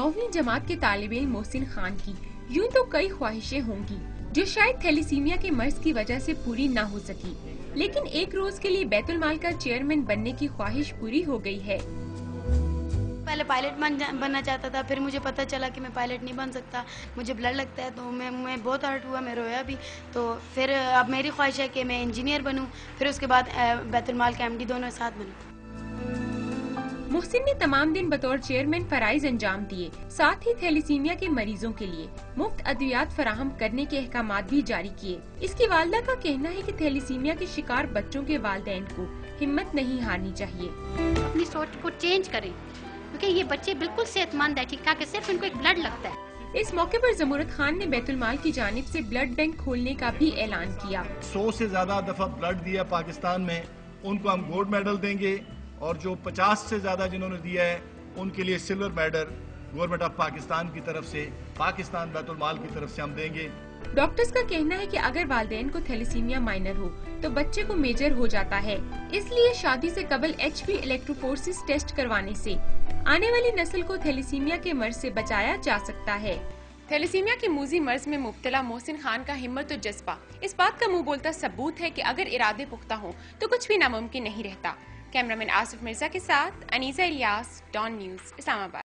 9वीं जमात के तालिब इल्म मोहसिन खान की यूं तो कई ख्वाहिशें होंगी जो शायद थैलेसीमिया के मर्ज की वजह से पूरी ना हो सकी, लेकिन एक रोज के लिए बैतुल माल का चेयरमैन बनने की ख्वाहिश पूरी हो गई है। पहले पायलट बनना चाहता था, फिर मुझे पता चला कि मैं पायलट नहीं बन सकता, मुझे ब्लड लगता है, तो मैं बहुत हर्ट हुआ, मैं रोया भी। तो फिर अब मेरी ख्वाहिश है कि मैं इंजीनियर बनूं, फिर उसके बाद बैतुल माल के एमडी दोनों साथ बनूं। मोहसिन ने तमाम दिन बतौर चेयरमैन फराइज अंजाम दिए, साथ ही थैलेसीमिया के मरीजों के लिए मुफ्त अद्वियात फराहम करने के अहकामात भी जारी किए। इसकी वालदा का कहना है कि थैलेसीमिया के शिकार बच्चों के वालिदैन को हिम्मत नहीं हारनी चाहिए। अपनी सोच को चेंज करें, क्योंकि ये बच्चे बिल्कुल सेहतमंद है, ठीक ठाक है, सिर्फ इनको एक ब्लड लगता है। इस मौके पर जमूरत खान ने बैतुल माल की जानिब से ब्लड बैंक खोलने का भी ऐलान किया। 100 से ज्यादा दफा ब्लड दिया पाकिस्तान में, उनको हम गोल्ड मेडल देंगे, और जो 50 से ज्यादा जिन्होंने दिया है उनके लिए silver medal government of Pakistan की तरफ से, पाकिस्तान बैतुल माल की तरफ से हम देंगे। डॉक्टर्स का कहना है कि अगर वालिदैन को थैलेसीमिया माइनर हो तो बच्चे को मेजर हो जाता है, इसलिए शादी से कबल HP इलेक्ट्रोफोरेसिस टेस्ट करवाने से आने वाली नस्ल को थैलेसीमिया के मर्ज से बचाया जा सकता है। थैलेसीमिया के मूजी मर्ज में मुब्तला मोहसिन खान का हिम्मत और जज्बा इस बात का मुंह बोलता सबूत है कि अगर इरादे पुख्ता हों तो कुछ भी नामुमकिन नहीं रहता। कैमरामैन आसिफ मिर्जा के साथ अनीसा इलियास, डॉन न्यूज़, इस्लामाबाद।